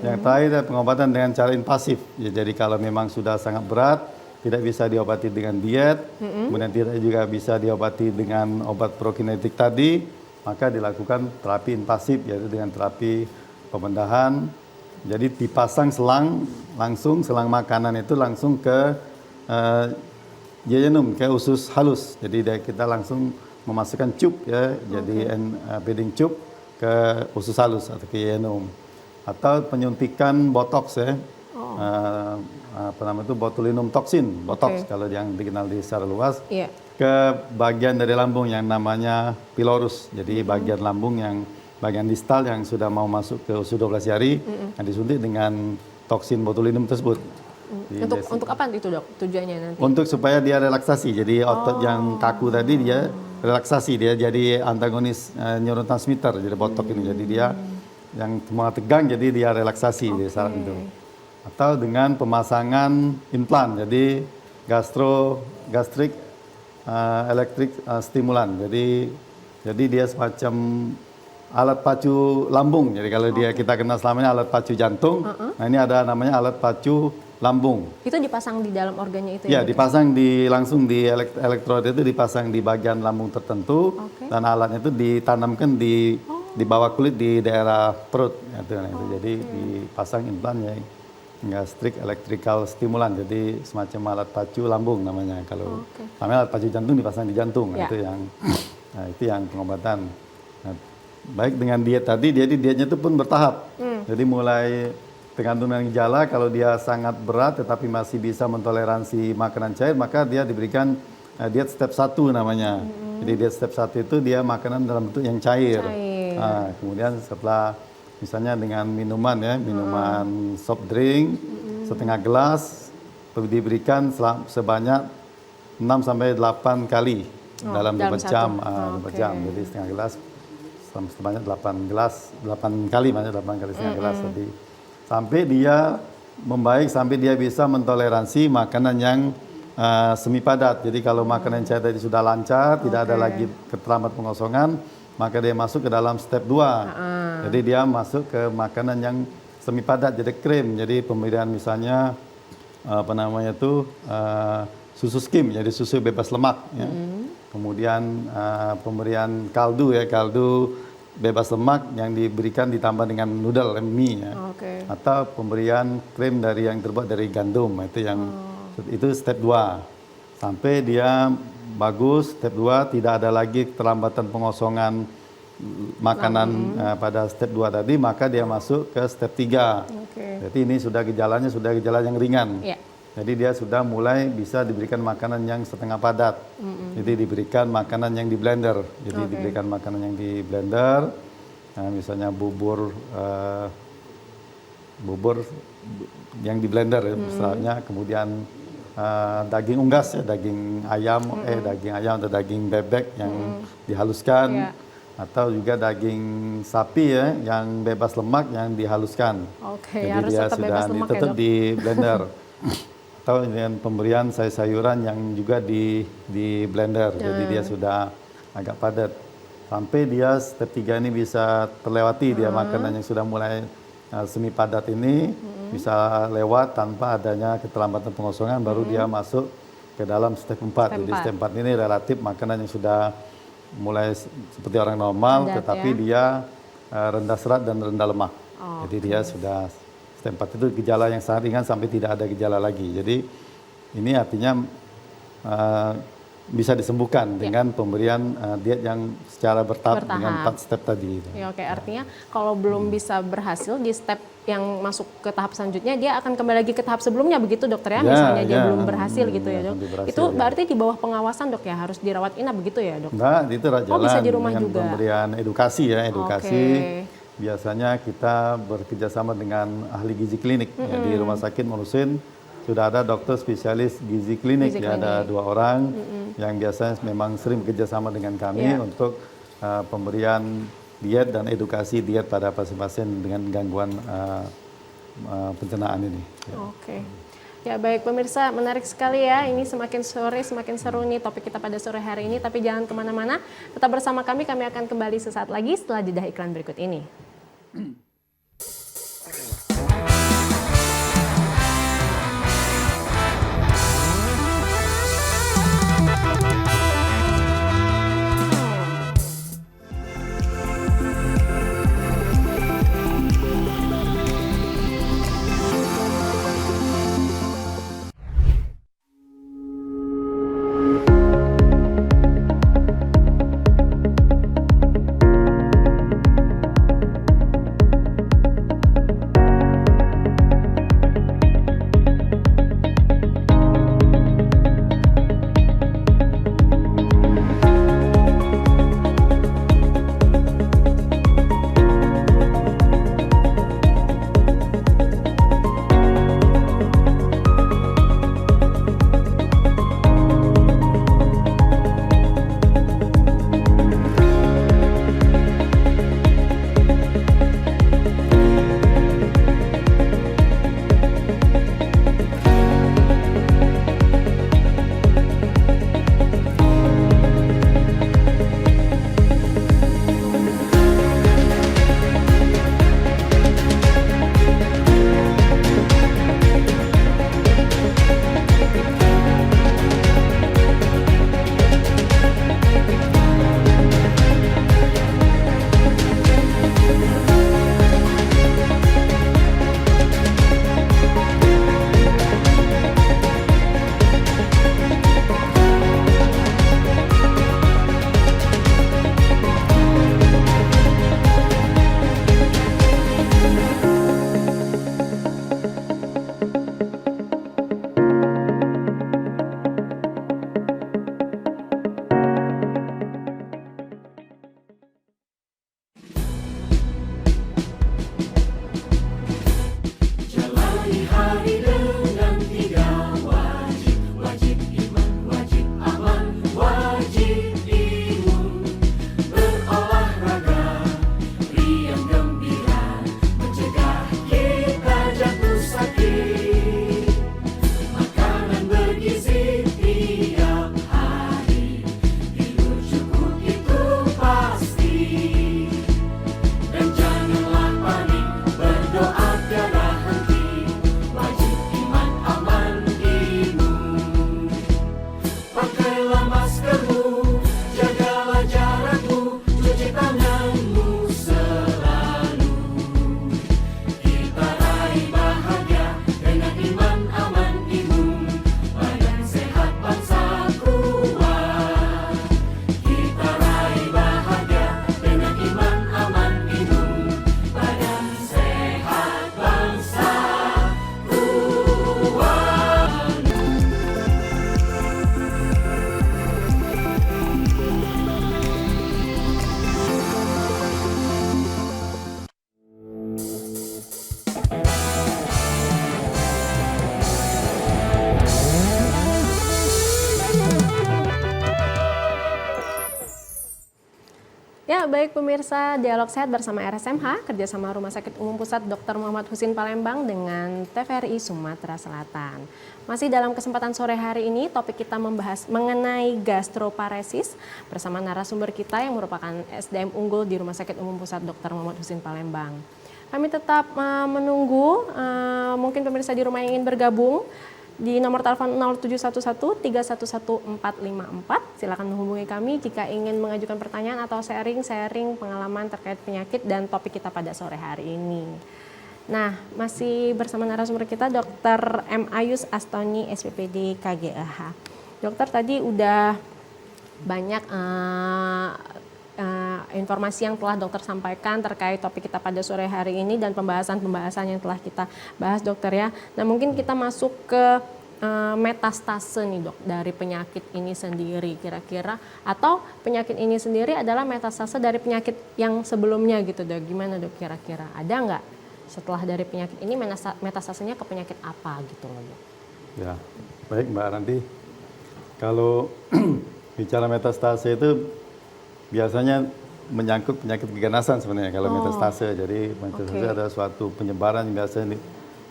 S3: Yang terakhir pengobatan dengan cara invasif. Ya, jadi kalau memang sudah sangat berat, tidak bisa diobati dengan diet, kemudian tidak juga bisa diobati dengan obat prokinetik tadi, maka dilakukan terapi invasif, yaitu dengan terapi pembedahan. Jadi dipasang selang makanan itu langsung ke jejunum, ke usus halus. Jadi kita langsung memasukkan cup ya, jadi feeding cup ke usus halus atau ke jejunum. Atau penyuntikan botox ya. Apa namanya itu botulinum toksin, botox kalau yang dikenal di secara luas, ke bagian dari lambung yang namanya pylorus. Jadi bagian lambung yang bagian distal yang sudah mau masuk ke usus 12 jari, yang disuntik dengan toksin botulinum tersebut.
S1: Untuk apa itu dok tujuannya nanti?
S3: Untuk supaya dia relaksasi, jadi otot yang kaku tadi dia relaksasi, dia jadi antagonis neurotransmitter, jadi botox ini, jadi dia yang semua tegang jadi dia relaksasi di saat itu. Atau dengan pemasangan implan, jadi gastric electric stimulan. Jadi dia semacam alat pacu lambung. Jadi kalau kita kenal selama ini alat pacu jantung, nah ini ada namanya alat pacu lambung.
S1: Itu dipasang di dalam organnya itu
S3: Ya,
S1: ya? Dok?
S3: dipasang langsung di elektrod itu dipasang di bagian lambung tertentu.
S1: Oke.
S3: Dan alatnya itu ditanamkan di bawah kulit di daerah perut. Jadi dipasang implannya gastric electrical stimulan, jadi semacam alat pacu lambung namanya. Kalau namanya alat pacu jantung dipasang di jantung.
S1: Ya.
S3: Itu yang pengobatan. Nah, baik dengan diet tadi, jadi dietnya itu pun bertahap. Jadi mulai tergantung dengan gejala, kalau dia sangat berat tetapi masih bisa mentoleransi makanan cair, maka dia diberikan diet step 1 namanya. Jadi diet step 1 itu dia makanan dalam bentuk yang cair. Nah, kemudian setelah misalnya dengan minuman ya, minuman soft drink setengah gelas diberikan sebanyak 6 sampai 8 kali dalam 2 jam. 2 jam. Jadi setengah gelas sebanyak 8 kali, maksudnya 8 kali setengah gelas tadi. Sampai dia membaik, sampai dia bisa mentoleransi makanan yang semi padat. Jadi kalau makanan cair tadi sudah lancar, tidak ada lagi keterlambat pengosongan, maka dia masuk ke dalam step 2. Jadi dia masuk ke makanan yang semi padat, jadi krim. Jadi pemberian misalnya susu skim, jadi susu bebas lemak. Ya. Kemudian pemberian kaldu bebas lemak yang diberikan ditambah dengan noodle mie ya. Atau pemberian krim yang terbuat dari gandum, itu step 2. Sampai dia bagus, step 2 tidak ada lagi keterlambatan pengosongan makanan pada step 2 tadi, maka dia masuk ke step 3. Jadi ini sudah gejala yang ringan. Jadi dia sudah mulai bisa diberikan makanan yang setengah padat. Jadi diberikan makanan yang di blender. Jadi diberikan makanan yang di blender, misalnya bubur yang di blender ya, misalnya. Kemudian daging unggas ya, daging ayam atau daging bebek yang dihaluskan. Atau juga daging sapi ya, yang bebas lemak yang dihaluskan. Jadi
S1: harus
S3: dia
S1: tetap
S3: sudah
S1: bebas lemak
S3: tetap
S1: ya, Dok?
S3: di blender. Atau dengan pemberian sayur-sayuran yang juga di blender, jadi dia sudah agak padat. Sampai dia step 3 ini bisa terlewati, dia makanan yang sudah mulai semi padat ini bisa lewat tanpa adanya keterlambatan pengosongan, baru dia masuk ke dalam step 4. Jadi step 4 ini relatif makanan yang sudah mulai seperti orang normal, tetapi dia rendah serat dan rendah lemak. Jadi dia sudah step 4 itu gejala yang sangat ringan sampai tidak ada gejala lagi. Jadi ini artinya bisa disembuhkan dengan pemberian diet yang secara bertahap dengan 4 step tadi.
S1: Ya, artinya kalau belum bisa berhasil di step yang masuk ke tahap selanjutnya, dia akan kembali lagi ke tahap sebelumnya begitu dokter ya? Misalnya dia belum berhasil gitu ya, Dok. Itu berarti di bawah pengawasan Dok ya, harus dirawat inap begitu ya, Dok?
S3: Nah, itu jalan
S1: bisa di rumah
S3: dengan
S1: juga?
S3: Pemberian edukasi ya, biasanya kita bekerjasama dengan ahli gizi klinik. Ya, di Rumah Sakit Molusin sudah ada dokter spesialis gizi klinik. Ya, ada 2 orang yang biasanya memang sering bekerjasama dengan kami untuk pemberian diet dan edukasi diet pada pasien-pasien dengan gangguan pencernaan ini.
S1: Ya baik pemirsa, menarik sekali ya. Ini semakin sore semakin seru nih topik kita pada sore hari ini. Tapi jangan kemana-mana, tetap bersama kami akan kembali sesaat lagi setelah jeda iklan berikut ini. baik pemirsa, Dialog Sehat bersama RSMH, kerjasama Rumah Sakit Umum Pusat Dr. Muhammad Husin Palembang dengan TVRI Sumatera Selatan. Masih dalam kesempatan sore hari ini, topik kita membahas mengenai gastroparesis bersama narasumber kita yang merupakan SDM unggul di Rumah Sakit Umum Pusat Dr. Muhammad Husin Palembang. Kami tetap menunggu, mungkin pemirsa di rumah yang ingin bergabung, di nomor telepon 0711-311-454. Silakan menghubungi kami jika ingin mengajukan pertanyaan atau sharing pengalaman terkait penyakit dan topik kita pada sore hari ini. Nah, masih bersama narasumber kita Dr. M. Ayus Astoni, SPPD KGAH. Dokter, tadi udah banyak informasi yang telah dokter sampaikan terkait topik kita pada sore hari ini dan pembahasan-pembahasan yang telah kita bahas, dokter ya. Nah, mungkin kita masuk ke metastase nih dok, dari penyakit ini sendiri kira-kira, atau penyakit ini sendiri adalah metastase dari penyakit yang sebelumnya gitu dok. Gimana dok kira-kira? Ada nggak setelah dari penyakit ini metastasenya ke penyakit apa gitu loh dok?
S3: Ya, baik Mbak Ranti. Kalau bicara metastase itu biasanya menyangkut penyakit keganasan sebenarnya kalau metastase. Jadi metastase adalah suatu penyebaran yang biasanya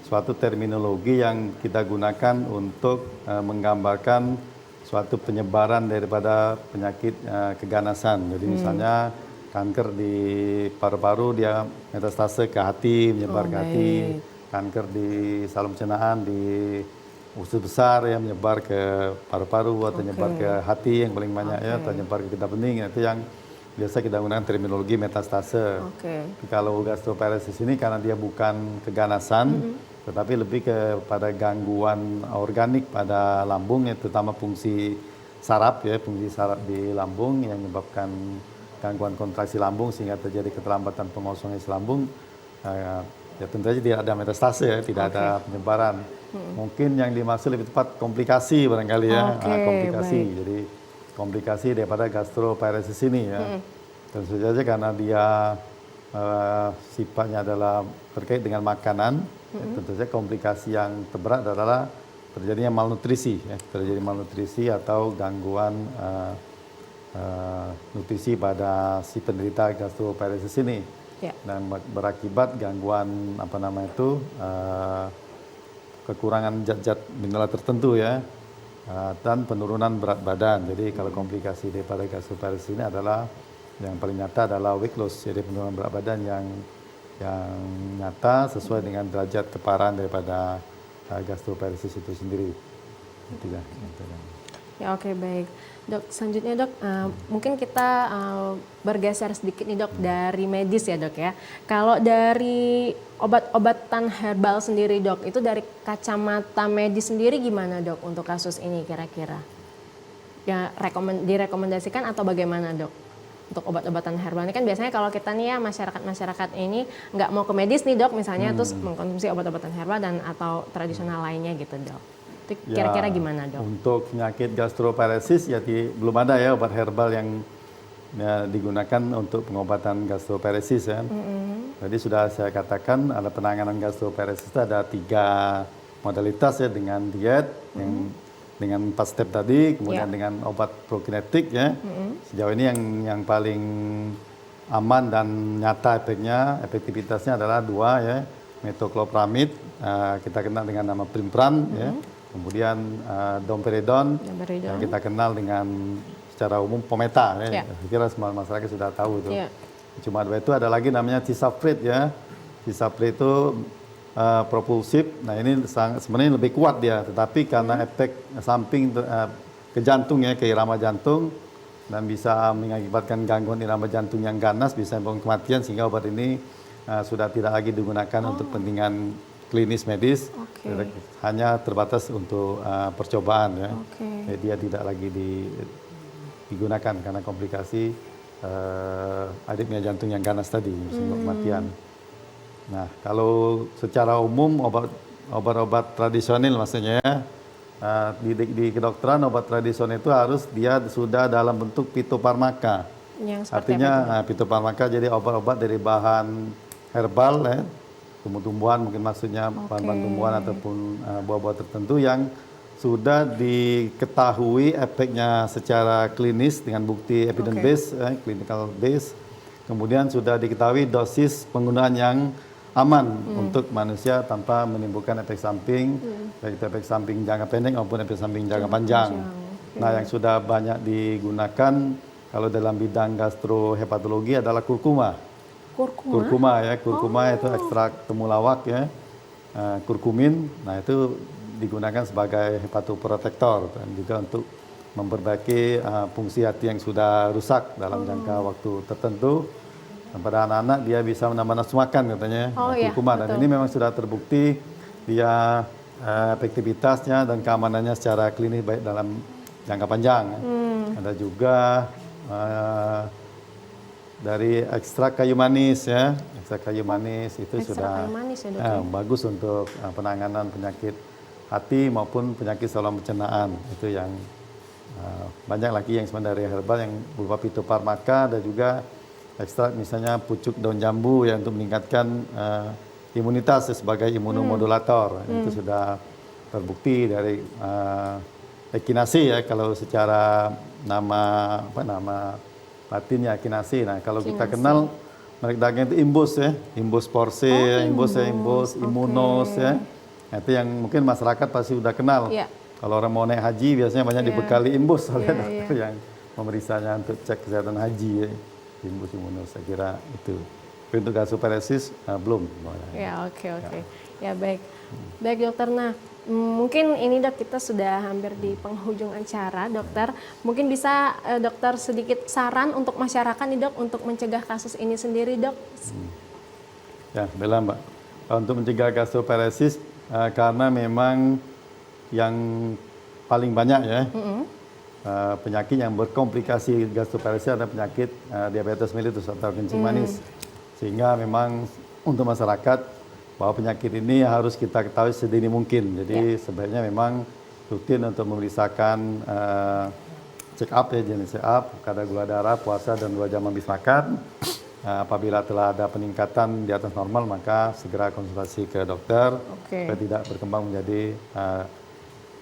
S3: suatu terminologi yang kita gunakan untuk menggambarkan suatu penyebaran daripada penyakit keganasan. Jadi misalnya kanker di paru-paru dia metastase ke hati, menyebar ke hati. Kanker di saluran pencernaan di usus besar yang menyebar ke paru-paru atau menyebar ke hati yang paling banyak ya, atau menyebar ke getah bening, itu yang biasa kita gunakan terminologi metastase. Kalau gastroparesis ini karena dia bukan keganasan, tetapi lebih kepada gangguan organik pada lambung, terutama fungsi saraf ya, fungsi saraf di lambung yang menyebabkan gangguan kontraksi lambung sehingga terjadi keterlambatan pengosongan isi lambung. Ya tentu saja tidak ada metastase ya, tidak ada penyebaran. Mungkin yang dimaksud lebih tepat komplikasi barangkali ya, komplikasi. Baik. Jadi komplikasi daripada gastroparesis ini ya. Tentu saja karena dia sifatnya adalah terkait dengan makanan, tentu saja komplikasi yang terberat adalah terjadinya malnutrisi, ya. Terjadi malnutrisi atau gangguan nutrisi pada si penderita gastroparesis ini. Dan berakibat gangguan kekurangan zat-zat mineral tertentu ya, dan penurunan berat badan. Jadi kalau komplikasi daripada gastroparesis ini adalah yang paling nyata adalah weight loss, jadi penurunan berat badan yang nyata sesuai dengan derajat keparahan daripada gastroparesis itu sendiri. Tidak.
S1: Ya oke, baik. Dok, selanjutnya dok, mungkin kita bergeser sedikit nih dok dari medis ya dok ya. Kalau dari obat-obatan herbal sendiri dok, itu dari kacamata medis sendiri gimana dok untuk kasus ini kira-kira? Ya direkomendasikan atau bagaimana dok? Untuk obat-obatan herbal ini kan biasanya kalau kita nih ya masyarakat ini nggak mau ke medis nih dok misalnya, terus mengkonsumsi obat-obatan herbal dan atau tradisional lainnya gitu dok. Kira-kira gimana dok?
S3: Untuk penyakit gastroparesis ya belum ada ya obat herbal yang digunakan untuk pengobatan gastroparesis ya. Jadi sudah saya katakan ada penanganan gastroparesis itu ada 3 modalitas ya, dengan diet yang dengan 4 step tadi, kemudian dengan obat prokinetik ya. Sejauh ini yang paling aman dan nyata efektivitasnya adalah 2 ya, metoclopramid, kita kenal dengan nama Primpran ya. Kemudian domperidon yang kita kenal dengan secara umum Pometa ya. Saya kira semua masyarakat sudah tahu itu. Cuma 2 itu ada lagi namanya Tisaprid ya. Tisaprid itu propulsif. Nah ini sebenarnya lebih kuat dia, tetapi karena efek samping ke jantung ya, ke irama jantung, dan bisa mengakibatkan gangguan irama jantung yang ganas, bisa menyebabkan kematian, sehingga obat ini sudah tidak lagi digunakan untuk kepentingan klinis medis, hanya terbatas untuk percobaan ya. Jadi dia tidak lagi digunakan karena komplikasi aritmia jantung yang ganas tadi, menyebabkan kematian. Nah, kalau secara umum obat-obat tradisional maksudnya ya, di kedokteran obat tradisional itu harus dia sudah dalam bentuk fitofarmaka. Artinya fitofarmaka jadi obat-obat dari bahan herbal ya, tumbuh-tumbuhan mungkin maksudnya bahan-bahan tumbuhan ataupun buah-buah tertentu yang sudah diketahui efeknya secara klinis dengan bukti evidence base, clinical base, kemudian sudah diketahui dosis penggunaan yang aman untuk manusia tanpa menimbulkan efek samping, baik itu efek samping jangka pendek maupun efek samping jangka panjang. Nah, yang sudah banyak digunakan kalau dalam bidang gastrohepatologi adalah kurkuma. Kurkuma ya, kurkuma itu ekstrak temulawak ya, kurkumin. Nah, itu digunakan sebagai hepatoprotektor dan juga untuk memperbaiki fungsi hati yang sudah rusak dalam jangka waktu tertentu. Dan pada anak-anak dia bisa menambah nafsu makan katanya kurkuma. Dan ini memang sudah terbukti dia efektivitasnya dan keamanannya secara klinis baik dalam jangka panjang. Ada juga dari ekstrak kayu manis ya, ekstrak kayu manis itu sudah
S1: kayu manis ya,
S3: bagus untuk penanganan penyakit hati maupun penyakit saluran pencernaan. Itu yang banyak lagi yang sebenarnya dari herbal yang berupa fitofarmaka, dan juga ekstrak misalnya pucuk daun jambu yang untuk meningkatkan imunitas sebagai imunomodulator. Itu sudah terbukti dari ekinasi ya, kalau secara nama latinnya ekinasi. Nah, kalau kita kenal merek daging itu imbus ya, imbus porse, imbus imunos ya. Nah, itu yang mungkin masyarakat pasti sudah kenal. Kalau orang mau naik haji biasanya banyak dibekali imbus oleh dokter yang memeriksanya untuk cek kesehatan haji ya. Imbus imunos, saya kira itu. Tapi untuk gastroparesis belum.
S1: Ya, oke. Ya, baik. Baik dokter, nah mungkin ini dok, kita sudah hampir di penghujung acara dokter. Mungkin bisa dokter sedikit saran untuk masyarakat nih dok, untuk mencegah kasus ini sendiri dok.
S3: Ya, bela Mbak. Untuk mencegah gastroparesis, karena memang yang paling banyak ya, penyakit yang berkomplikasi gastroparesis adalah penyakit diabetes mellitus atau kencing manis. Sehingga memang untuk masyarakat bahwa penyakit ini harus kita ketahui sedini mungkin. Jadi sebaiknya memang rutin untuk memeriksakan check up ya, jenis check up, kadar gula darah, puasa dan 2 jam habis makan. Apabila telah ada peningkatan di atas normal, maka segera konsultasi ke dokter supaya tidak berkembang menjadi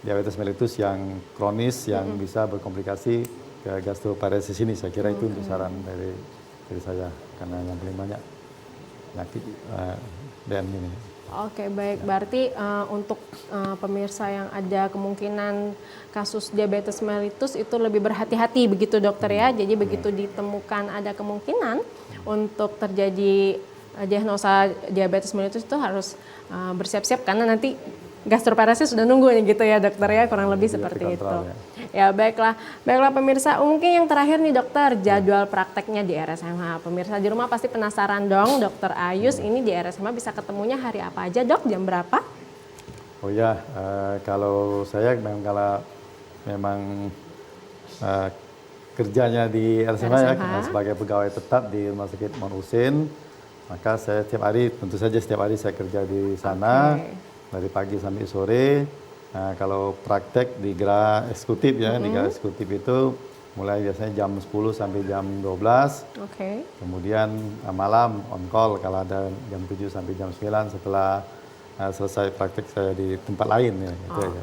S3: diabetes mellitus yang kronis yang bisa berkomplikasi ke gastroparesis ini. Saya kira itu untuk saran dari saya, karena yang paling banyak penyakit DM ini.
S1: Oke, baik. Berarti untuk pemirsa yang ada kemungkinan kasus diabetes mellitus itu lebih berhati-hati begitu dokter ya. Jadi begitu ditemukan ada kemungkinan untuk terjadi diagnosa diabetes mellitus itu harus bersiap-siap, karena nanti gastroparesis sudah nunggu nih gitu ya dokter ya, kurang lebih seperti itu. Ya baiklah pemirsa, mungkin yang terakhir nih dokter, jadwal prakteknya di RSMH. Pemirsa di rumah pasti penasaran dong, dokter Ayus ini di RSMH bisa ketemunya hari apa aja dok, jam berapa?
S3: Oh ya, kalau saya memang kerjanya di RSMH ya, sebagai pegawai tetap di Rumah Sakit Mon Husein, maka saya tentu saja setiap hari saya kerja di sana. Dari pagi sampai sore. Nah, kalau praktek di gerak eksekutif ya, di gerak eksekutif itu mulai biasanya jam 10 sampai jam 12. Kemudian malam on call kalau ada jam 7 sampai jam 9 setelah selesai praktek saya di tempat lain ya. Gitu ya.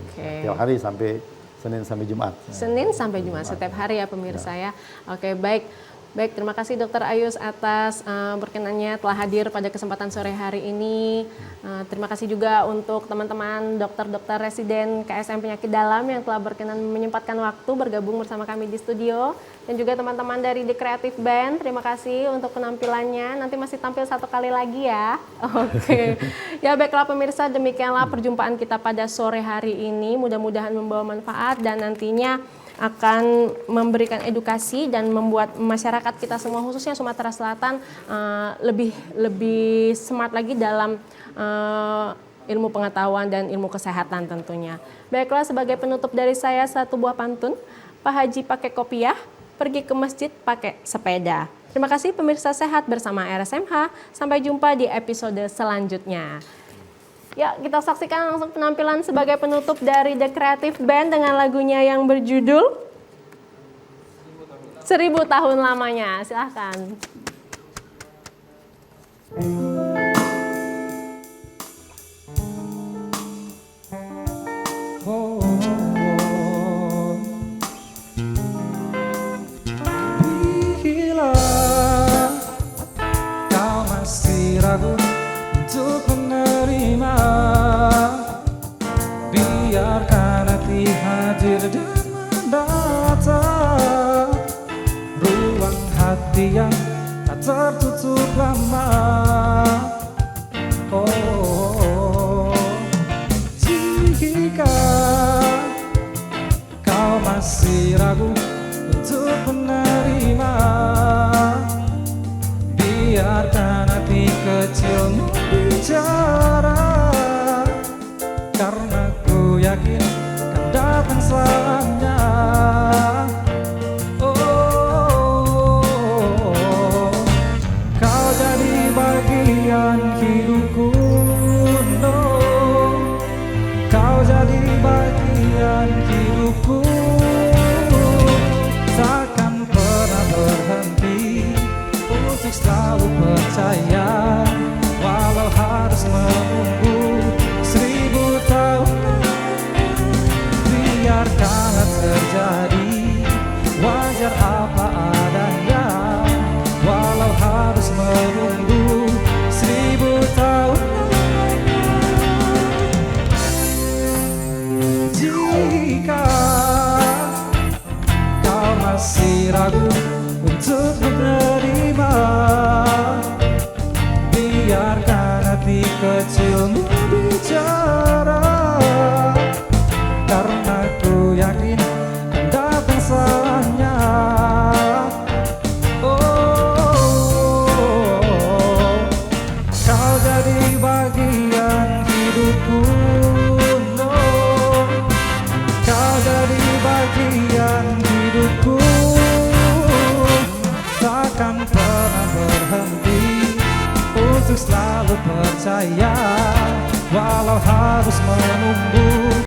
S3: Tiap hari sampai Senin sampai Jumat.
S1: Senin sampai Jumat setiap hari ya pemirsa ya. Oke, baik. Baik, terima kasih Dokter Ayus atas berkenannya telah hadir pada kesempatan sore hari ini. Terima kasih juga untuk teman-teman dokter-dokter residen KSM Penyakit Dalam yang telah berkenan menyempatkan waktu bergabung bersama kami di studio. Dan juga teman-teman dari The Creative Band, terima kasih untuk penampilannya. Nanti masih tampil 1 kali lagi ya. Oke. Ya baiklah pemirsa, demikianlah perjumpaan kita pada sore hari ini. Mudah-mudahan membawa manfaat dan nantinya akan memberikan edukasi dan membuat masyarakat kita semua khususnya Sumatera Selatan lebih smart lagi dalam ilmu pengetahuan dan ilmu kesehatan tentunya. Baiklah, sebagai penutup dari saya 1 buah pantun. Pak Haji pakai kopiah, pergi ke masjid pakai sepeda. Terima kasih pemirsa, sehat bersama RSMH. Sampai jumpa di episode selanjutnya. Ya, kita saksikan langsung penampilan sebagai penutup dari The Creative Band dengan lagunya yang berjudul 1000 tahun lamanya. Silahkan.
S2: Bila untuk lama. Oh, jika kau masih ragu untuk menerima, biarkan hati kecilmu bicara, karena ku yakin kan datang saatnya. Kau jadi bagian hidupku, no. Kau jadi bagian hidupku, takkan pernah berhenti untuk selalu percaya, walau harus menunggu 1000 tahun. Biarkanlah terjadi, wajar apa adanya, walau harus menunggu 1000 tahun. Jika kau masih ragu untuk menerima, biarkan hati kecilmu bicara, karena ku yakin kan datang saatnya. Kau jadi bagian hidupku, no. Kau jadi bagian hidupku, takkan pernah berhenti untuk selalu percaya, walau harus menunggu